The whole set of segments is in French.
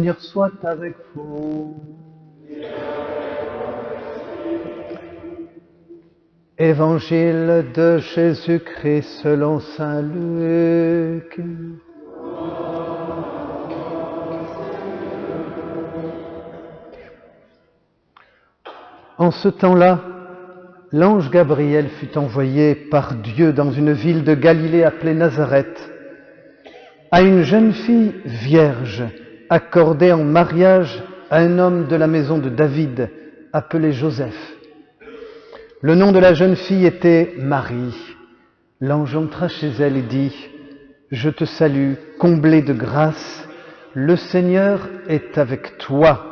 Seigneur soit avec vous. Évangile de Jésus-Christ selon saint Luc. En ce temps-là, l'ange Gabriel fut envoyé par Dieu dans une ville de Galilée appelée Nazareth, à une jeune fille vierge, accordée en mariage à un homme de la maison de David, appelé Joseph. Le nom de la jeune fille était Marie. L'ange entra chez elle et dit « Je te salue, comblée de grâce, le Seigneur est avec toi. »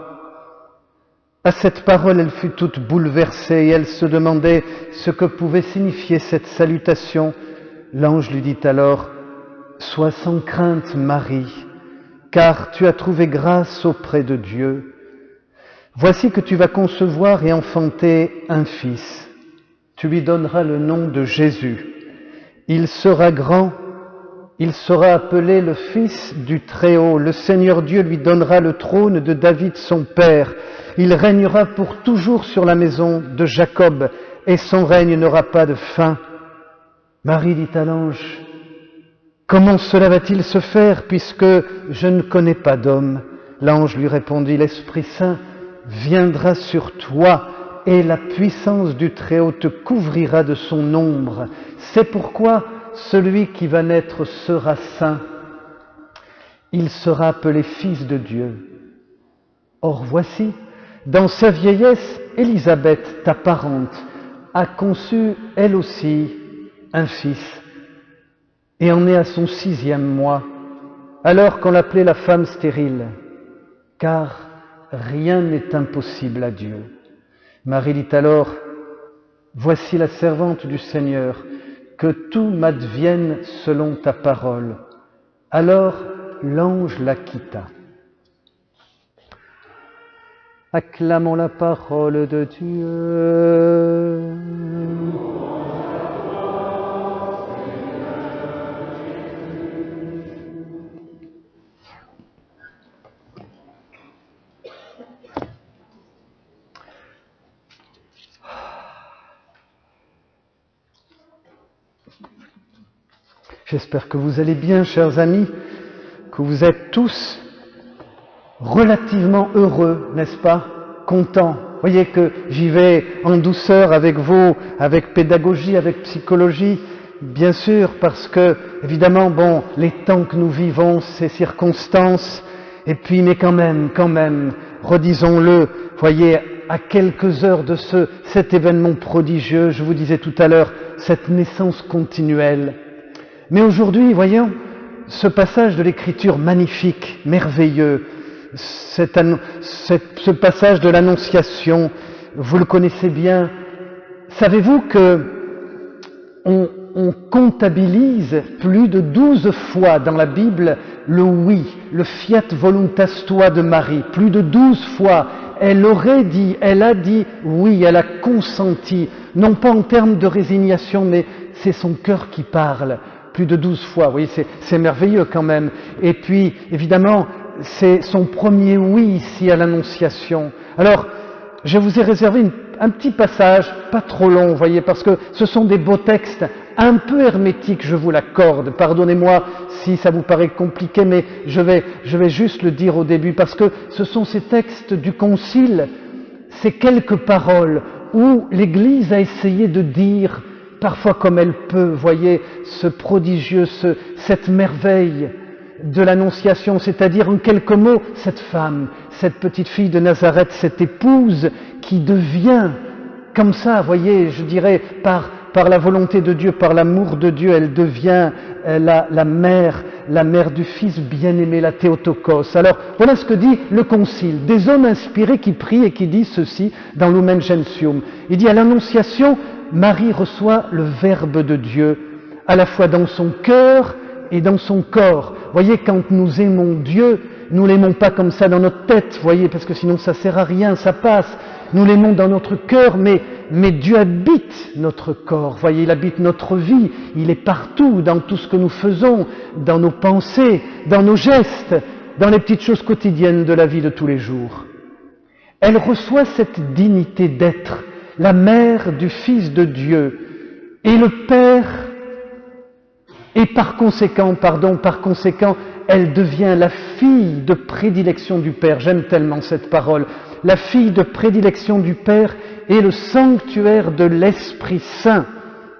À cette parole, elle fut toute bouleversée et elle se demandait ce que pouvait signifier cette salutation. L'ange lui dit alors « Sois sans crainte, Marie, car tu as trouvé grâce auprès de Dieu. Voici que tu vas concevoir et enfanter un fils. Tu lui donneras le nom de Jésus. Il sera grand, il sera appelé le Fils du Très-Haut. Le Seigneur Dieu lui donnera le trône de David son père. Il régnera pour toujours sur la maison de Jacob, et son règne n'aura pas de fin. » Marie dit à l'ange, « Comment cela va-t-il se faire, puisque je ne connais pas d'homme ?» L'ange lui répondit, « L'Esprit Saint viendra sur toi, et la puissance du Très-Haut te couvrira de son ombre. C'est pourquoi celui qui va naître sera saint. Il sera appelé Fils de Dieu. Or voici, dans sa vieillesse, Élisabeth, ta parente, a conçu elle aussi un fils, et en est à son 6e mois, alors qu'on l'appelait la femme stérile, car rien n'est impossible à Dieu. » Marie dit alors, « Voici la servante du Seigneur, que tout m'advienne selon ta parole. » Alors l'ange la quitta. Acclamons la parole de Dieu. J'espère que vous allez bien, chers amis, que vous êtes tous relativement heureux, n'est-ce pas? Contents. Vous voyez que j'y vais en douceur avec vous, avec pédagogie, avec psychologie, bien sûr, parce que, évidemment, bon, les temps que nous vivons, ces circonstances, et puis, mais quand même, redisons-le, voyez, à quelques heures de cet événement prodigieux, je vous disais tout à l'heure, cette naissance continuelle. Mais aujourd'hui, voyons, ce passage de l'Écriture magnifique, merveilleux, ce passage de l'Annonciation, vous le connaissez bien. Savez-vous que on comptabilise plus de 12 fois dans la Bible le oui, le fiat voluntas tua de Marie, plus de 12 fois. Elle a dit oui, elle a consenti, non pas en termes de résignation, mais c'est son cœur qui parle. Plus de 12 fois, vous voyez, c'est merveilleux quand même. Et puis, évidemment, c'est son premier oui ici à l'Annonciation. Alors, je vous ai réservé un petit passage, pas trop long, vous voyez, parce que ce sont des beaux textes, un peu hermétiques, je vous l'accorde. Pardonnez-moi si ça vous paraît compliqué, mais je vais juste le dire au début, parce que ce sont ces textes du Concile, ces quelques paroles où l'Église a essayé de dire, parfois comme elle peut, voyez, ce prodigieux, cette merveille de l'Annonciation, c'est-à-dire en quelques mots, cette femme, cette petite fille de Nazareth, cette épouse qui devient, comme ça, voyez, je dirais, par la volonté de Dieu, par l'amour de Dieu, elle devient la mère du Fils bien-aimé, la Théotokos. Alors, voilà ce que dit le Concile, des hommes inspirés qui prient et qui disent ceci dans Lumen Gentium. Il dit à l'Annonciation, Marie reçoit le Verbe de Dieu, à la fois dans son cœur et dans son corps. Voyez, quand nous aimons Dieu, nous l'aimons pas comme ça dans notre tête, voyez, parce que sinon ça sert à rien, ça passe. Nous l'aimons dans notre cœur, mais Dieu habite notre corps, voyez, il habite notre vie, il est partout, dans tout ce que nous faisons, dans nos pensées, dans nos gestes. dans les petites choses quotidiennes de la vie de tous les jours. Elle reçoit cette dignité d'être la mère du Fils de Dieu et le Père, et par conséquent, elle devient la fille de prédilection du Père. J'aime tellement cette parole. La fille de prédilection du Père est le sanctuaire de l'Esprit Saint.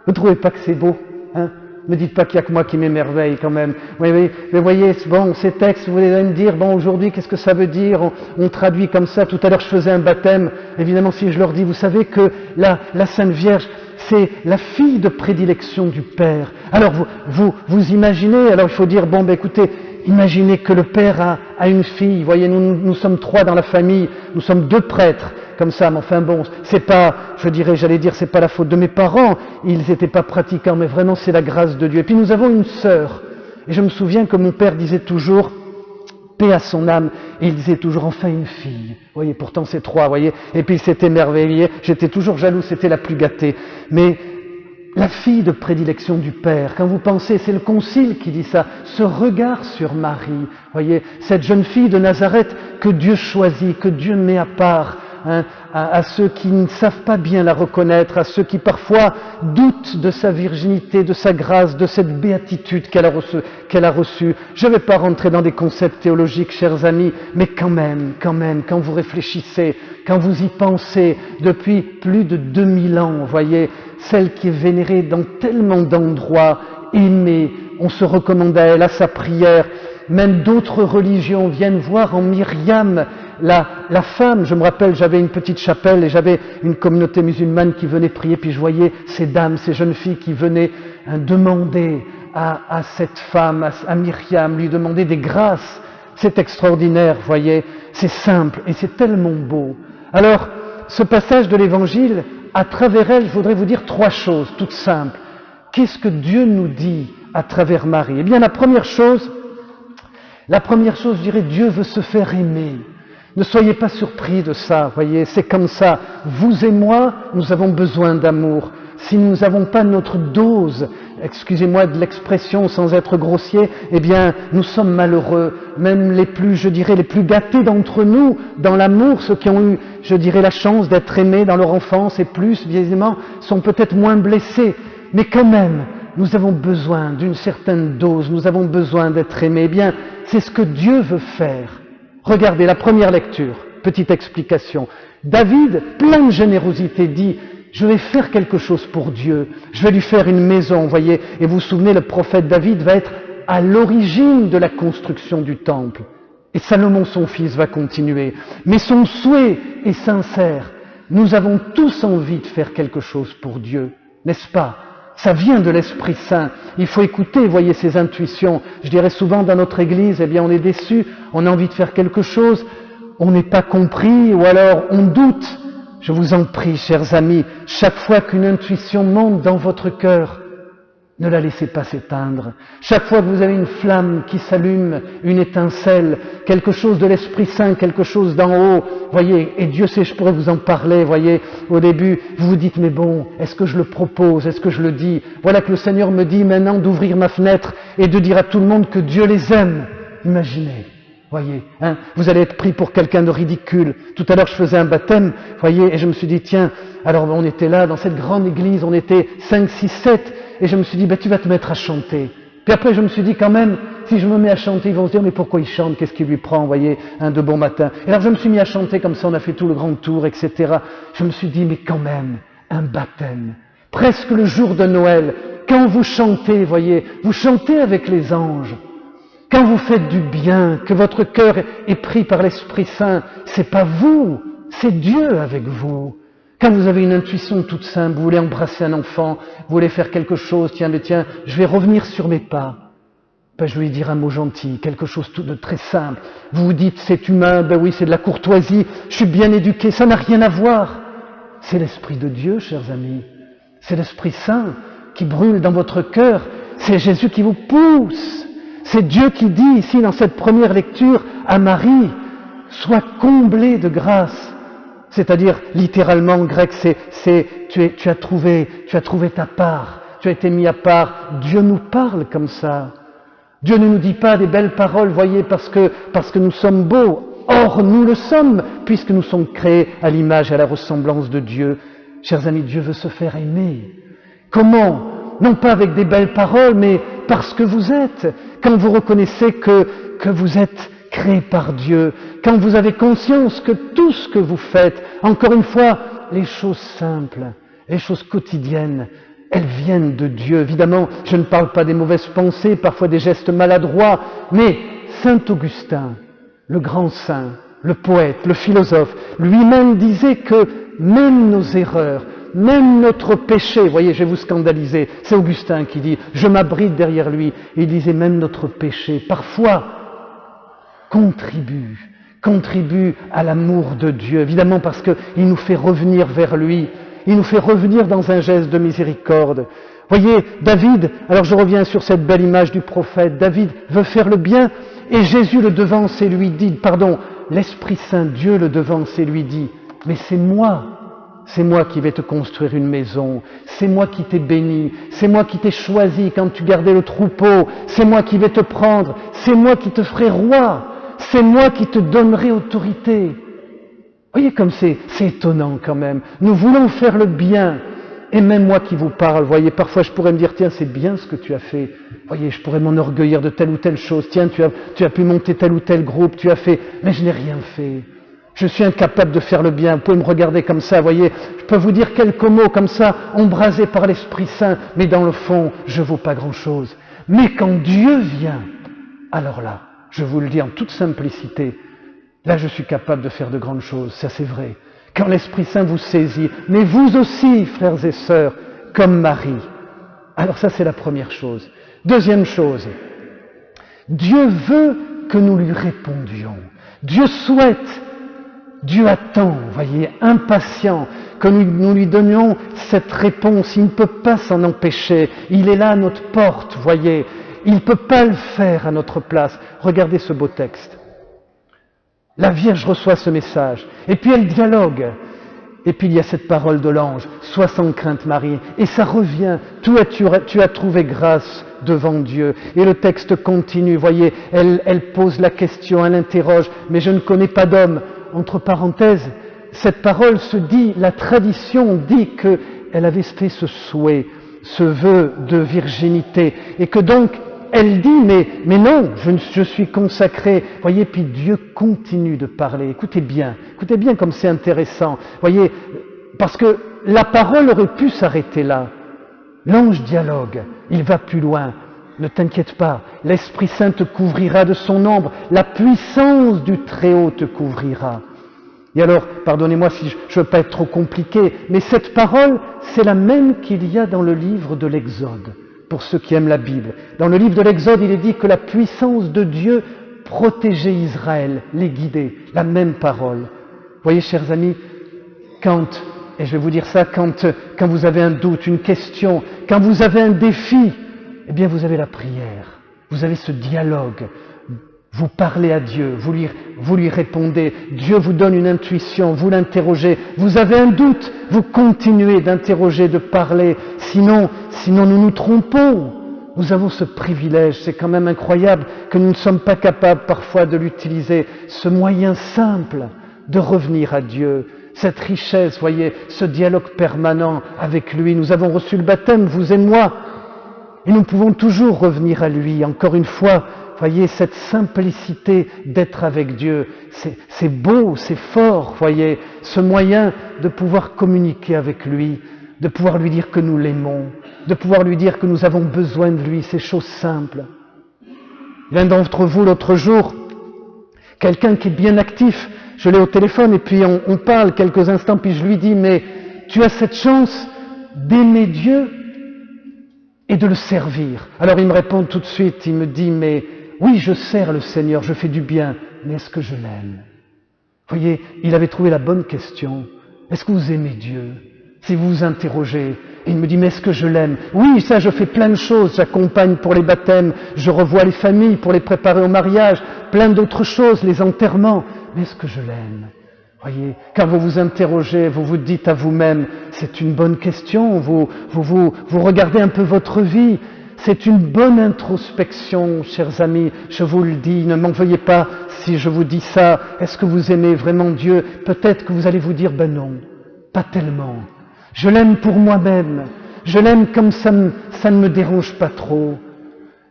Vous ne trouvez pas que c'est beau, hein? Ne me dites pas qu'il n'y a que moi qui m'émerveille quand même. Oui, mais voyez, bon, ces textes, vous allez me dire, bon, aujourd'hui, qu'est-ce que ça veut dire? On traduit comme ça. Tout à l'heure, je faisais un baptême. Évidemment, si je leur dis, vous savez que la Sainte Vierge, c'est la fille de prédilection du Père. Alors, vous imaginez, alors il faut dire, bon, ben écoutez, imaginez que le Père a une fille. Voyez, nous sommes 3 dans la famille, nous sommes 2 prêtres. Comme ça, mais enfin bon, c'est pas, c'est pas la faute de mes parents, ils n'étaient pas pratiquants, mais vraiment c'est la grâce de Dieu. Et puis nous avons une sœur, et je me souviens que mon père disait toujours, paix à son âme, et il disait toujours, enfin une fille. Vous voyez, pourtant c'est 3, voyez, et puis il s'était émerveillé, j'étais toujours jaloux, c'était la plus gâtée. Mais la fille de prédilection du Père, quand vous pensez, c'est le Concile qui dit ça, ce regard sur Marie, voyez, cette jeune fille de Nazareth que Dieu choisit, que Dieu met à part, hein, à ceux qui ne savent pas bien la reconnaître, à ceux qui parfois doutent de sa virginité, de sa grâce, de cette béatitude qu'elle a reçue. Je ne vais pas rentrer dans des concepts théologiques, chers amis, mais quand même, quand vous réfléchissez, quand vous y pensez, depuis plus de 2000 ans, vous voyez, celle qui est vénérée dans tellement d'endroits, aimée, on se recommande à elle, à sa prière. Même d'autres religions viennent voir en Myriam la femme. Je me rappelle, j'avais une petite chapelle et j'avais une communauté musulmane qui venait prier, puis je voyais ces dames, ces jeunes filles qui venaient demander à cette femme, à Myriam, lui demander des grâces. C'est extraordinaire, voyez, c'est simple et c'est tellement beau. Alors, ce passage de l'Évangile, à travers elle, je voudrais vous dire 3 choses, toutes simples. Qu'est-ce que Dieu nous dit à travers Marie? Eh bien, la première chose, je dirais, Dieu veut se faire aimer. Ne soyez pas surpris de ça, voyez, c'est comme ça. Vous et moi, nous avons besoin d'amour. Si nous n'avons pas notre dose, excusez-moi de l'expression sans être grossier, eh bien, nous sommes malheureux. Même les plus gâtés d'entre nous, dans l'amour, ceux qui ont eu, la chance d'être aimés dans leur enfance et plus, évidemment, sont peut-être moins blessés. Mais quand même, nous avons besoin d'une certaine dose, nous avons besoin d'être aimés. Eh bien, c'est ce que Dieu veut faire. Regardez la première lecture, petite explication. David, plein de générosité, dit « Je vais faire quelque chose pour Dieu, je vais lui faire une maison, vous voyez ». Et vous vous souvenez, le prophète David va être à l'origine de la construction du temple. Et Salomon, son fils, va continuer. Mais son souhait est sincère. Nous avons tous envie de faire quelque chose pour Dieu, n'est-ce pas ? Ça vient de l'Esprit Saint. Il faut écouter, voyez, ces intuitions. Je dirais souvent dans notre Église, eh bien, on est déçu, on a envie de faire quelque chose, on n'est pas compris, ou alors on doute. Je vous en prie, chers amis, chaque fois qu'une intuition monte dans votre cœur, ne la laissez pas s'éteindre. Chaque fois que vous avez une flamme qui s'allume, une étincelle, quelque chose de l'Esprit Saint, quelque chose d'en haut, voyez, et Dieu sait, je pourrais vous en parler, voyez, au début, vous vous dites, mais bon, est-ce que je le propose, est-ce que je le dis? Voilà que le Seigneur me dit maintenant d'ouvrir ma fenêtre et de dire à tout le monde que Dieu les aime. Imaginez, voyez, hein, vous allez être pris pour quelqu'un de ridicule. Tout à l'heure, je faisais un baptême, voyez, et je me suis dit, tiens, alors on était là, dans cette grande église, on était 5, 6, 7, et je me suis dit, ben, tu vas te mettre à chanter. Puis après, je me suis dit, quand même, si je me mets à chanter, ils vont se dire, mais pourquoi il chante? Qu'est-ce qui lui prend, vous voyez, de bon matin? Et alors, je me suis mis à chanter comme ça, on a fait tout le grand tour, etc. Je me suis dit, mais quand même, un baptême. Presque le jour de Noël. Quand vous chantez, voyez, vous chantez avec les anges. Quand vous faites du bien, que votre cœur est pris par l'Esprit Saint, c'est pas vous, c'est Dieu avec vous. Quand vous avez une intuition toute simple, vous voulez embrasser un enfant, vous voulez faire quelque chose, tiens, je vais revenir sur mes pas. Ben, je vais lui dire un mot gentil, quelque chose de très simple. Vous vous dites, c'est humain, ben oui, c'est de la courtoisie, je suis bien éduqué, ça n'a rien à voir. C'est l'Esprit de Dieu, chers amis. C'est l'Esprit Saint qui brûle dans votre cœur. C'est Jésus qui vous pousse. C'est Dieu qui dit ici, dans cette première lecture, à Marie, sois comblée de grâce. C'est-à-dire, littéralement, en grec, tu as trouvé ta part, tu as été mis à part. Dieu nous parle comme ça. Dieu ne nous dit pas des belles paroles, voyez, parce que nous sommes beaux. Or, nous le sommes, puisque nous sommes créés à l'image et à la ressemblance de Dieu. Chers amis, Dieu veut se faire aimer. Comment? Non pas avec des belles paroles, mais parce que vous êtes. Quand vous reconnaissez que vous êtes créé par Dieu, quand vous avez conscience que tout ce que vous faites, encore une fois, les choses simples, les choses quotidiennes, elles viennent de Dieu. Évidemment, je ne parle pas des mauvaises pensées, parfois des gestes maladroits, mais Saint Augustin, le grand saint, le poète, le philosophe, lui-même disait que même nos erreurs, même notre péché, voyez, je vais vous scandaliser, c'est Augustin qui dit, je m'abrite derrière lui, il disait même notre péché, parfois, contribue à l'amour de Dieu, évidemment parce qu'il nous fait revenir vers lui, il nous fait revenir dans un geste de miséricorde. Voyez, David, alors je reviens sur cette belle image du prophète, David veut faire le bien, et Jésus le devance et lui dit, l'Esprit Saint, Dieu le devance et lui dit, mais c'est moi qui vais te construire une maison, c'est moi qui t'ai béni, c'est moi qui t'ai choisi quand tu gardais le troupeau, c'est moi qui vais te prendre, c'est moi qui te ferai roi, c'est moi qui te donnerai autorité. Voyez comme c'est étonnant quand même. Nous voulons faire le bien, et même moi qui vous parle, voyez, parfois je pourrais me dire, tiens, c'est bien ce que tu as fait. Voyez, je pourrais m'enorgueillir de telle ou telle chose. Tiens, tu as pu monter tel ou tel groupe, tu as fait, mais je n'ai rien fait. Je suis incapable de faire le bien. Vous pouvez me regarder comme ça, voyez. Je peux vous dire quelques mots comme ça, embrasés par l'Esprit Saint, mais dans le fond, je ne vaux pas grand-chose. Mais quand Dieu vient, alors là, je vous le dis en toute simplicité, là je suis capable de faire de grandes choses, ça c'est vrai. Quand l'Esprit Saint vous saisit, mais vous aussi, frères et sœurs, comme Marie. Alors ça c'est la première chose. Deuxième chose, Dieu veut que nous lui répondions. Dieu souhaite, Dieu attend, voyez, impatient, que nous lui donnions cette réponse. Il ne peut pas s'en empêcher. Il est là à notre porte, voyez. Il ne peut pas le faire à notre place. Regardez ce beau texte. La Vierge reçoit ce message, et puis elle dialogue. Et puis il y a cette parole de l'ange, sois sans crainte Marie, et ça revient, tu as trouvé grâce devant Dieu. Et le texte continue, voyez, elle pose la question, elle interroge, mais je ne connais pas d'homme. Entre parenthèses, cette parole se dit, la tradition dit qu'elle avait fait ce souhait, ce vœu de virginité, et que donc elle dit, mais non, je suis consacrée. Voyez, puis Dieu continue de parler. Écoutez bien comme c'est intéressant. Voyez, parce que la parole aurait pu s'arrêter là. L'ange dialogue, il va plus loin. Ne t'inquiète pas, l'Esprit Saint te couvrira de son ombre, la puissance du Très-Haut te couvrira. Et alors, pardonnez-moi si je ne veux pas être trop compliqué, mais cette parole, c'est la même qu'il y a dans le livre de l'Exode. Pour ceux qui aiment la Bible. Dans le livre de l'Exode, il est dit que la puissance de Dieu protégeait Israël, les guidait. La même parole. Vous voyez, chers amis, et je vais vous dire ça, quand vous avez un doute, une question, quand vous avez un défi, eh bien vous avez la prière. Vous avez ce dialogue. Vous parlez à Dieu, vous lui répondez, Dieu vous donne une intuition, vous l'interrogez, vous avez un doute, vous continuez d'interroger, de parler, sinon nous nous trompons. Nous avons ce privilège, c'est quand même incroyable que nous ne sommes pas capables parfois de l'utiliser, ce moyen simple de revenir à Dieu, cette richesse, voyez, ce dialogue permanent avec lui. Nous avons reçu le baptême, vous et moi, et nous pouvons toujours revenir à lui, encore une fois. Voyez, cette simplicité d'être avec Dieu, c'est beau, c'est fort, voyez, ce moyen de pouvoir communiquer avec lui, de pouvoir lui dire que nous l'aimons, de pouvoir lui dire que nous avons besoin de lui, ces choses simples. L'un d'entre vous, l'autre jour, quelqu'un qui est bien actif, je l'ai au téléphone et puis on parle quelques instants, puis je lui dis, mais tu as cette chance d'aimer Dieu et de le servir. Alors il me répond tout de suite, il me dit, mais oui, je sers le Seigneur, je fais du bien, mais est-ce que je l'aime? Voyez, il avait trouvé la bonne question. Est-ce que vous aimez Dieu? Si vous vous interrogez, et il me dit, mais est-ce que je l'aime? Oui, ça, je fais plein de choses, j'accompagne pour les baptêmes, je revois les familles pour les préparer au mariage, plein d'autres choses, les enterrements, mais est-ce que je l'aime? Voyez, quand vous vous interrogez, vous vous dites à vous-même, c'est une bonne question, vous regardez un peu votre vie, C'est une bonne introspection, chers amis, je vous le dis, ne m'en veuillez pas si je vous dis ça. Est-ce que vous aimez vraiment Dieu? Peut-être que vous allez vous dire, ben non, pas tellement. Je l'aime pour moi-même, je l'aime comme ça ne me dérange pas trop.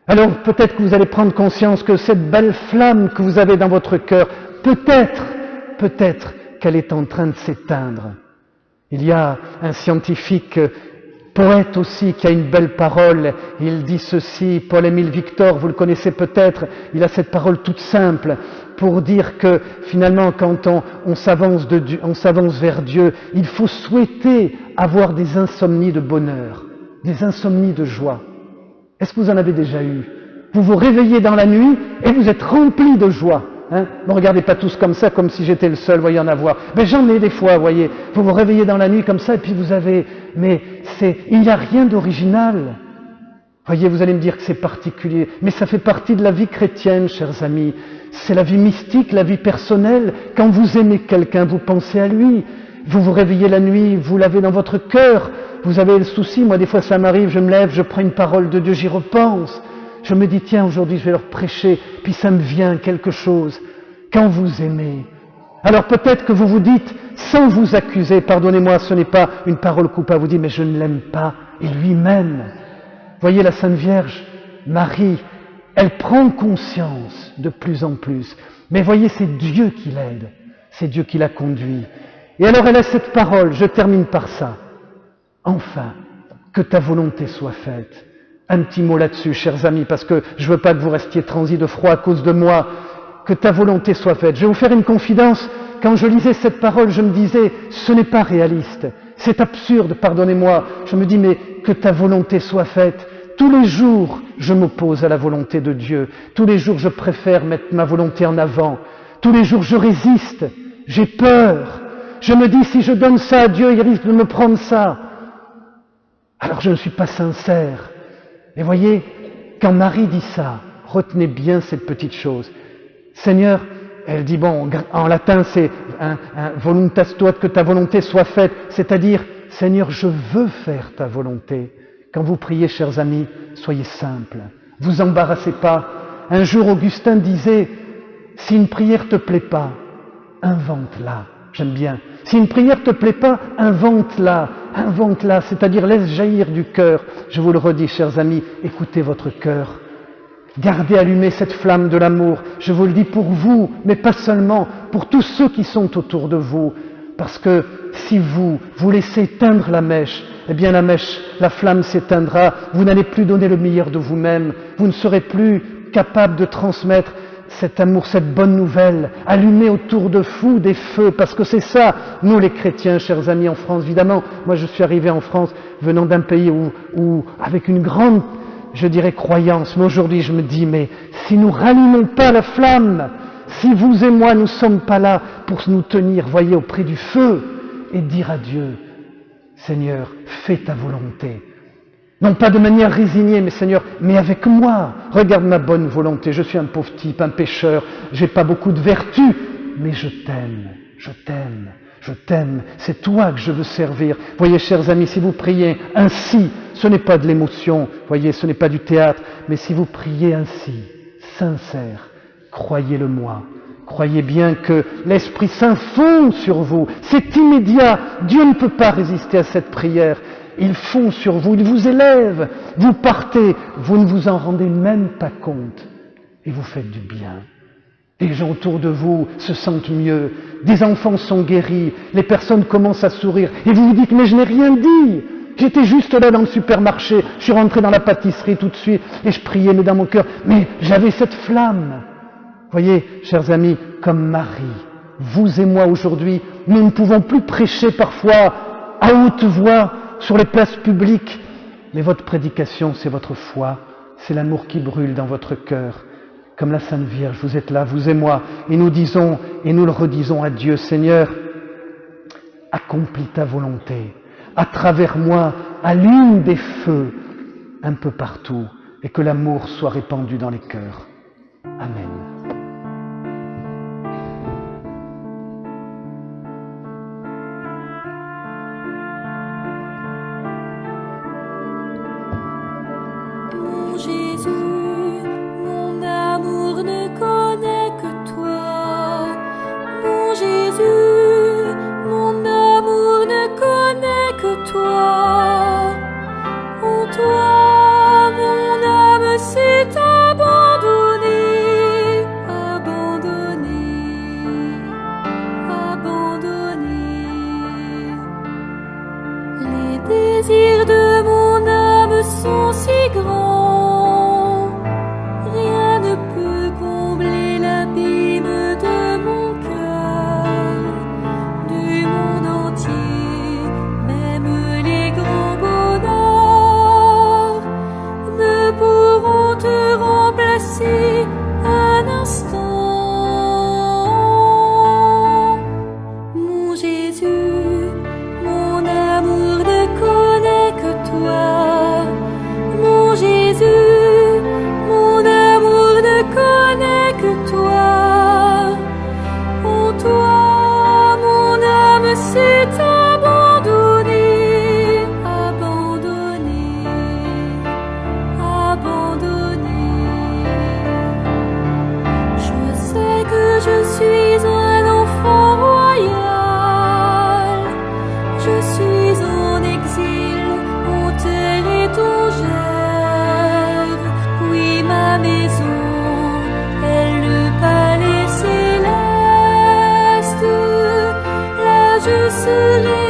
Alors peut-être que vous allez prendre conscience que cette belle flamme que vous avez dans votre cœur, peut-être qu'elle est en train de s'éteindre. Il y a un scientifique poète aussi qui a une belle parole, il dit ceci, Paul-Émile Victor, vous le connaissez peut-être, il a cette parole toute simple pour dire que finalement quand on s'avance vers Dieu, il faut souhaiter avoir des insomnies de bonheur, des insomnies de joie. Est-ce que vous en avez déjà eu? Vous vous réveillez dans la nuit et vous êtes rempli de joie. Hein? Ne regardez pas tous comme ça, comme si j'étais le seul, voyez en avoir. Mais j'en ai des fois, voyez. Vous vous réveillez dans la nuit comme ça et puis vous avez... Mais il n'y a rien d'original. Voyez, vous allez me dire que c'est particulier. Mais ça fait partie de la vie chrétienne, chers amis. C'est la vie mystique, la vie personnelle. Quand vous aimez quelqu'un, vous pensez à lui. Vous vous réveillez la nuit, vous l'avez dans votre cœur. Vous avez le souci, moi des fois ça m'arrive, je me lève, je prends une parole de Dieu, j'y repense. Je me dis, tiens, aujourd'hui je vais leur prêcher, puis ça me vient quelque chose. Quand vous aimez. Alors peut-être que vous vous dites, sans vous accuser, pardonnez-moi, ce n'est pas une parole coupable, vous dites, mais je ne l'aime pas, et lui m'aime. Voyez la Sainte Vierge, Marie, elle prend conscience de plus en plus. Mais voyez, c'est Dieu qui l'aide, c'est Dieu qui la conduit. Et alors elle a cette parole, je termine par ça. Enfin, que ta volonté soit faite. Un petit mot là-dessus, chers amis, parce que je ne veux pas que vous restiez transis de froid à cause de moi. Que ta volonté soit faite. Je vais vous faire une confidence. Quand je lisais cette parole, je me disais, ce n'est pas réaliste. C'est absurde, pardonnez-moi. Je me dis, mais que ta volonté soit faite. Tous les jours, je m'oppose à la volonté de Dieu. Tous les jours, je préfère mettre ma volonté en avant. Tous les jours, je résiste. J'ai peur. Je me dis, si je donne ça à Dieu, il risque de me prendre ça. Alors je ne suis pas sincère. Et voyez, quand Marie dit ça, retenez bien cette petite chose. Seigneur, elle dit, bon, en latin c'est un voluntas tua, que ta volonté soit faite, c'est-à-dire, Seigneur, je veux faire ta volonté. Quand vous priez, chers amis, soyez simples, vous embarrassez pas. Un jour, Augustin disait, si une prière te plaît pas, invente-la. J'aime bien. Si une prière te plaît pas, invente-la, c'est-à-dire laisse jaillir du cœur. Je vous le redis, chers amis, écoutez votre cœur. Gardez allumée cette flamme de l'amour. Je vous le dis pour vous, mais pas seulement, pour tous ceux qui sont autour de vous. Parce que si vous laissez éteindre la mèche, eh bien la flamme s'éteindra. Vous n'allez plus donner le meilleur de vous-même. Vous ne serez plus capable de transmettre cet amour, cette bonne nouvelle, allumer autour de vous des feux, parce que c'est ça, nous les chrétiens, chers amis, en France, évidemment, moi je suis arrivé en France venant d'un pays où avec une grande, je dirais, croyance, mais aujourd'hui je me dis, mais si nous rallumons pas la flamme, si vous et moi nous sommes pas là pour nous tenir, voyez, auprès du feu, et dire à Dieu, Seigneur, fais ta volonté. Non pas de manière résignée, mais Seigneur, mais avec moi. Regarde ma bonne volonté. Je suis un pauvre type, un pécheur. J'ai pas beaucoup de vertu, mais je t'aime. C'est toi que je veux servir. Voyez, chers amis, si vous priez ainsi, ce n'est pas de l'émotion. Voyez, ce n'est pas du théâtre. Mais si vous priez ainsi, sincère, croyez-le moi. Croyez bien que l'Esprit Saint fond sur vous. C'est immédiat. Dieu ne peut pas résister à cette prière. Il fond sur vous, il vous élève, vous partez, vous ne vous en rendez même pas compte, et vous faites du bien. Les gens autour de vous se sentent mieux, des enfants sont guéris, les personnes commencent à sourire, et vous vous dites, mais je n'ai rien dit, j'étais juste là dans le supermarché, je suis rentré dans la pâtisserie tout de suite, et je priais, mais dans mon cœur, mais j'avais cette flamme. Voyez, chers amis, comme Marie, vous et moi aujourd'hui, nous ne pouvons plus prêcher parfois à haute voix, sur les places publiques, mais votre prédication, c'est votre foi, c'est l'amour qui brûle dans votre cœur. Comme la Sainte Vierge, vous êtes là, vous et moi, et nous disons, et nous le redisons à Dieu, Seigneur, accomplis ta volonté, à travers moi, allume des feux un peu partout, et que l'amour soit répandu dans les cœurs. Amen. désirs de mon âme sont si grands, rien ne peut combler l'abîme de mon cœur. Du monde entier, même les grands bonheurs ne pourront te remplacer un instant. Mon Jésus, mon amour ne connaît que toi. Mon Jésus, mon amour ne connaît que toi. En toi, mon âme s'est abandonnée, abandonnée, abandonnée. Je sais que je suis un enfant royal. Je suis en exil, en terre étrangère. Oui, ma maison est le palais céleste. Là je serai